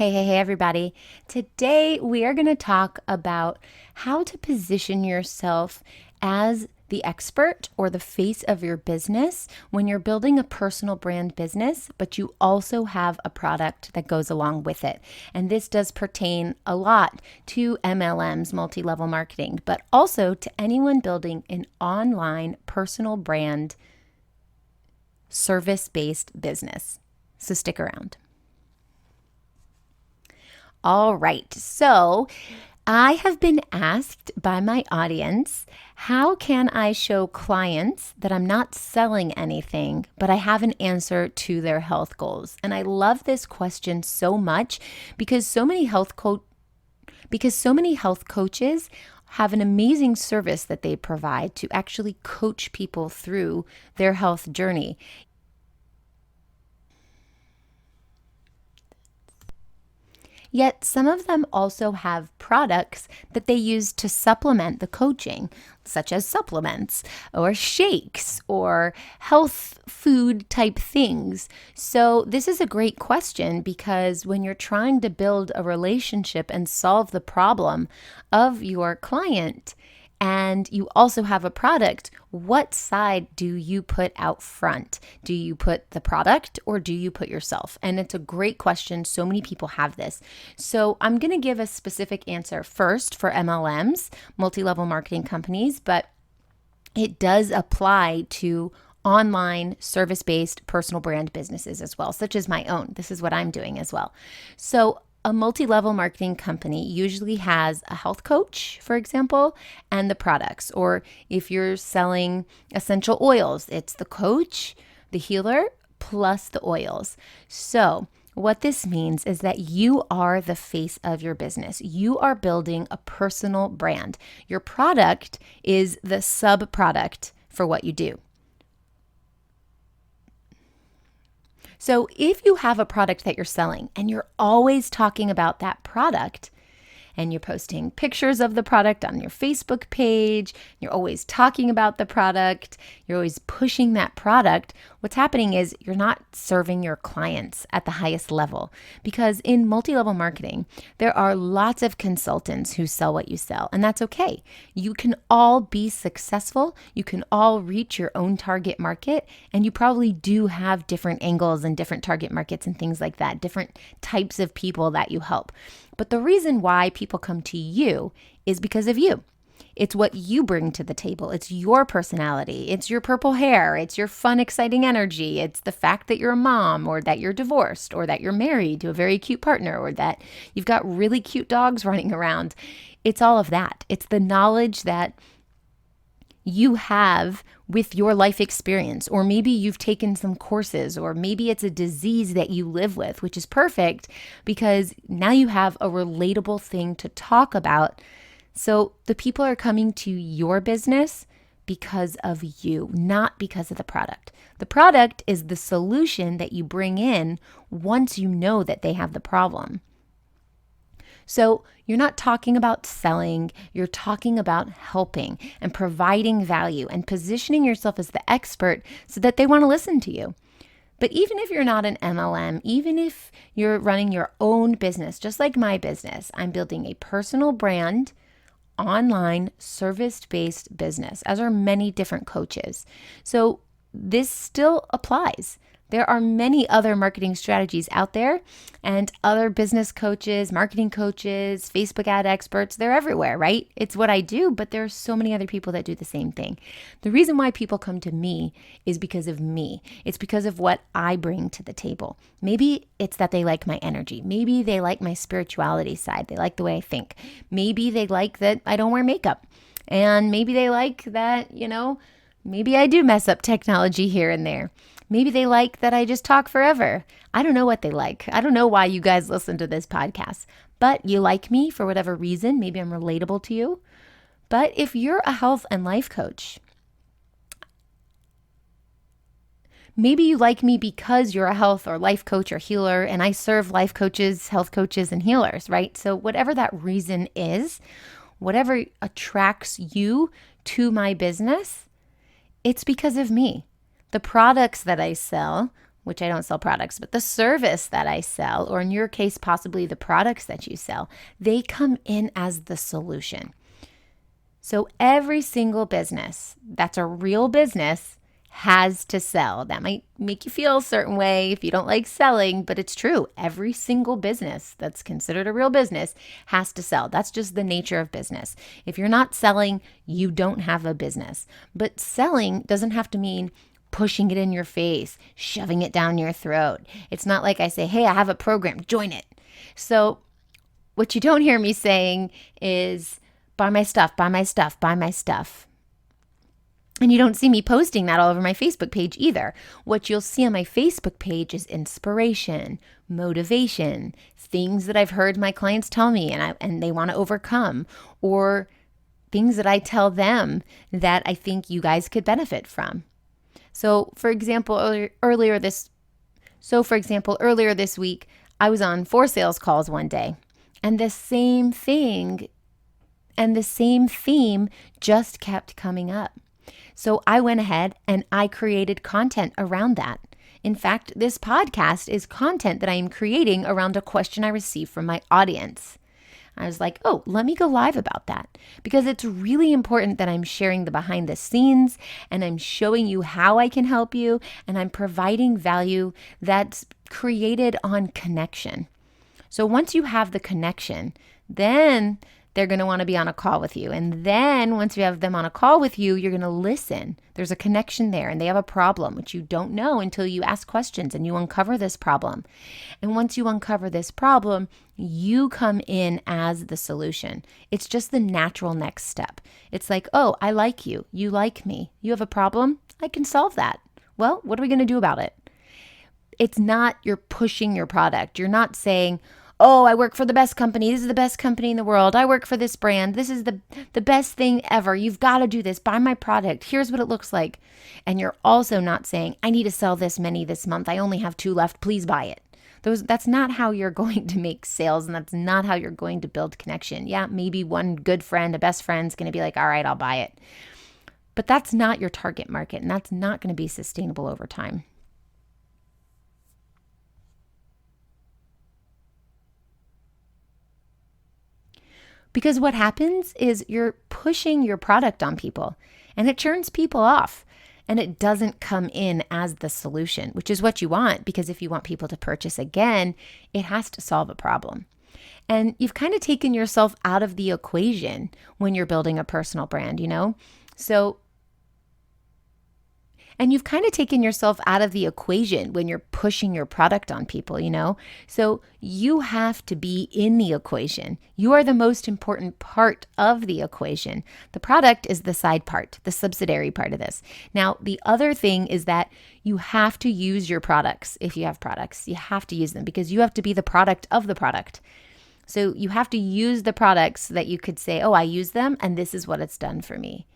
Hey, everybody. Today we are going to talk about how to position yourself as the expert or the face of your business when you're building a personal brand business, but you also have a product that goes along with it. And this does pertain a lot to MLMs, multi-level marketing, but also to anyone building an online personal brand service-based business. So stick around. All right, so I have been asked by my audience, how can I show clients that I'm not selling anything, but I have an answer to their health goals? And I love this question so much because so many health coaches have an amazing service that they provide to actually coach people through their health journey. Yet some of them also have products that they use to supplement the coaching, such as supplements or shakes or health food type things. So this is a great question because when you're trying to build a relationship and solve the problem of your client, and you also have a product, what side do you put out front? Do you put the product or do you put yourself? And it's a great question. So many people have this. So I'm going to give a specific answer first for MLMs, multi-level marketing companies, but it does apply to online service-based personal brand businesses as well, such as my own. This is what I'm doing as well. So a multi-level marketing company usually has a health coach, for example, and the products. Or if you're selling essential oils, it's the coach, the healer, plus the oils. So what this means is that you are the face of your business. You are building a personal brand. Your product is the sub-product for what you do. So if you have a product that you're selling and you're always talking about that product and you're posting pictures of the product on your Facebook page, you're always talking about the product, you're always pushing that product, what's happening is you're not serving your clients at the highest level. Because in multi-level marketing, there are lots of consultants who sell what you sell, and that's okay. You can all be successful, you can all reach your own target market, and you probably do have different angles and different target markets and things like that, different types of people that you help. But the reason why people come to you is because of you. It's what you bring to the table. It's your personality. It's your purple hair. It's your fun, exciting energy. It's the fact that you're a mom or that you're divorced or that you're married to a very cute partner or that you've got really cute dogs running around. It's all of that. It's the knowledge that you have with your life experience, or maybe you've taken some courses, or maybe it's a disease that you live with, which is perfect because now you have a relatable thing to talk about. So the people are coming to your business because of you, not because of the product. The product is the solution that you bring in once you know that they have the problem. So you're not talking about selling, you're talking about helping and providing value and positioning yourself as the expert so that they want to listen to you. But even if you're not an MLM, even if you're running your own business, just like my business, I'm building a personal brand, online service-based business, as are many different coaches. So this still applies. There are many other marketing strategies out there and other business coaches, marketing coaches, Facebook ad experts, they're everywhere, right? It's what I do, but there are so many other people that do the same thing. The reason why people come to me is because of me. It's because of what I bring to the table. Maybe it's that they like my energy. Maybe they like my spirituality side. They like the way I think. Maybe they like that I don't wear makeup. And maybe they like that, maybe I do mess up technology here and there. Maybe they like that I just talk forever. I don't know what they like. I don't know why you guys listen to this podcast, but you like me for whatever reason. Maybe I'm relatable to you. But if you're a health and life coach, maybe you like me because you're a health or life coach or healer, and I serve life coaches, health coaches, and healers, right? So whatever that reason is, whatever attracts you to my business, it's because of me. The products that I sell which I don't sell products, but the service that I sell, or in your case, possibly the products that you sell, they come in as the solution. So every single business that's a real business has to sell. That might make you feel a certain way if you don't like selling, but it's true. Every single business that's considered a real business has to sell. That's just the nature of business. If you're not selling, you don't have a business. But selling doesn't have to mean pushing it in your face, shoving it down your throat. It's not like I say, hey, I have a program, join it. So what you don't hear me saying is, buy my stuff, buy my stuff, buy my stuff. And you don't see me posting that all over my Facebook page either. What you'll see on my Facebook page is inspiration, motivation, things that I've heard my clients tell me and they want to overcome, or things that I tell them that I think you guys could benefit from. So, for example, earlier this week, I was on 4 sales calls one day, and the same thing and the same theme just kept coming up. So I went ahead and I created content around that. In fact, this podcast is content that I am creating around a question I received from my audience. I was like, oh, let me go live about that, because it's really important that I'm sharing the behind the scenes and I'm showing you how I can help you, and I'm providing value that's created on connection. So once you have the connection, then they're going to want to be on a call with you. And then once you have them on a call with you, you're going to listen. There's a connection there, and they have a problem, which you don't know until you ask questions and you uncover this problem. And once you uncover this problem, you come in as the solution. It's just the natural next step. It's like, oh, I like you. You like me. You have a problem? I can solve that. Well, what are we going to do about it? It's not you're pushing your product. You're not saying, oh, I work for the best company. This is the best company in the world. I work for this brand. This is the best thing ever. You've got to do this. Buy my product. Here's what it looks like. And you're also not saying, I need to sell this many this month. I only have 2 left. Please buy it. That's not how you're going to make sales, and that's not how you're going to build connection. Yeah, maybe one good friend, a best friend's going to be like, all right, I'll buy it. But that's not your target market, and that's not going to be sustainable over time. Because what happens is you're pushing your product on people, and it turns people off, and it doesn't come in as the solution, which is what you want, because if you want people to purchase again, it has to solve a problem. And you've kind of taken yourself out of the equation when you're building a personal brand, And you've kind of taken yourself out of the equation when you're pushing your product on people, So you have to be in the equation. You are the most important part of the equation. The product is the side part, the subsidiary part of this. Now, the other thing is that you have to use your products. If you have products, you have to use them, because you have to be the product of the product. So you have to use the products that you could say, oh, I use them, and this is what it's done for me.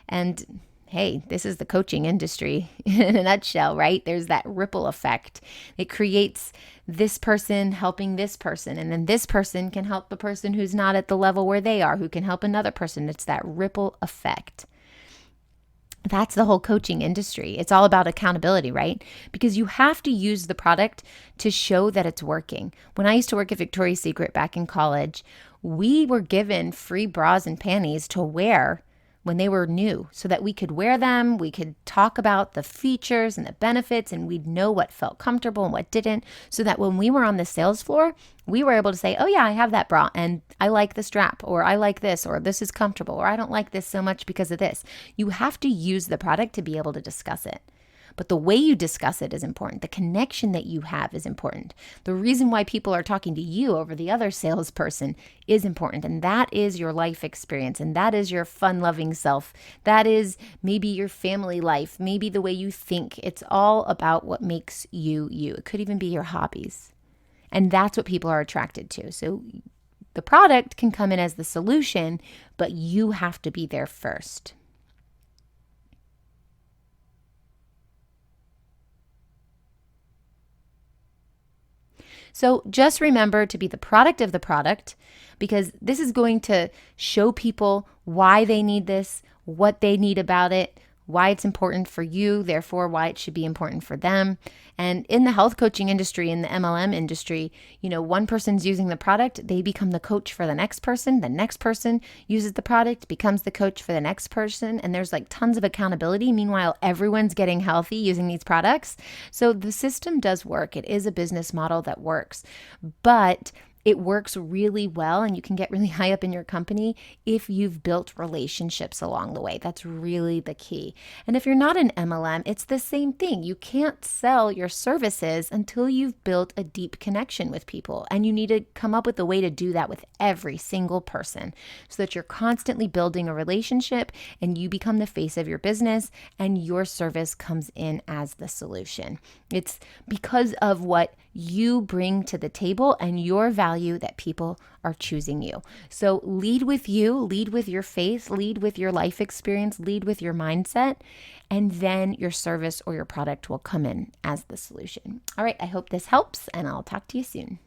And hey, this is the coaching industry in a nutshell, right? There's that ripple effect. It creates this person helping this person, and then this person can help the person who's not at the level where they are, who can help another person. It's that ripple effect. That's the whole coaching industry. It's all about accountability, right? Because you have to use the product to show that it's working. When I used to work at Victoria's Secret back in college, we were given free bras and panties to wear when they were new, so that we could wear them, we could talk about the features and the benefits, and we'd know what felt comfortable and what didn't, so that when we were on the sales floor, we were able to say, oh yeah, I have that bra and I like the strap, or I like this, or this is comfortable, or I don't like this so much because of this. You have to use the product to be able to discuss it. But the way you discuss it is important. The connection that you have is important. The reason why people are talking to you over the other salesperson is important. And that is your life experience. And that is your fun-loving self. That is maybe your family life, maybe the way you think. It's all about what makes you you. It could even be your hobbies. And that's what people are attracted to. So the product can come in as the solution, but you have to be there first. So just remember to be the product of the product, because this is going to show people why they need this, what they need about it, why it's important for you, therefore why it should be important for them. And in the health coaching industry, in the MLM industry, one person's using the product, they become the coach for the next person uses the product, becomes the coach for the next person, and there's like tons of accountability. Meanwhile, everyone's getting healthy using these products. So the system does work. It is a business model that works, but it works really well, and you can get really high up in your company if you've built relationships along the way. That's really the key. And if you're not an MLM, it's the same thing. You can't sell your services until you've built a deep connection with people. And you need to come up with a way to do that with every single person so that you're constantly building a relationship and you become the face of your business and your service comes in as the solution. It's because of what you bring to the table and your value that people are choosing you. So lead with you, lead with your faith, lead with your life experience, lead with your mindset, and then your service or your product will come in as the solution. All right, I hope this helps, and I'll talk to you soon.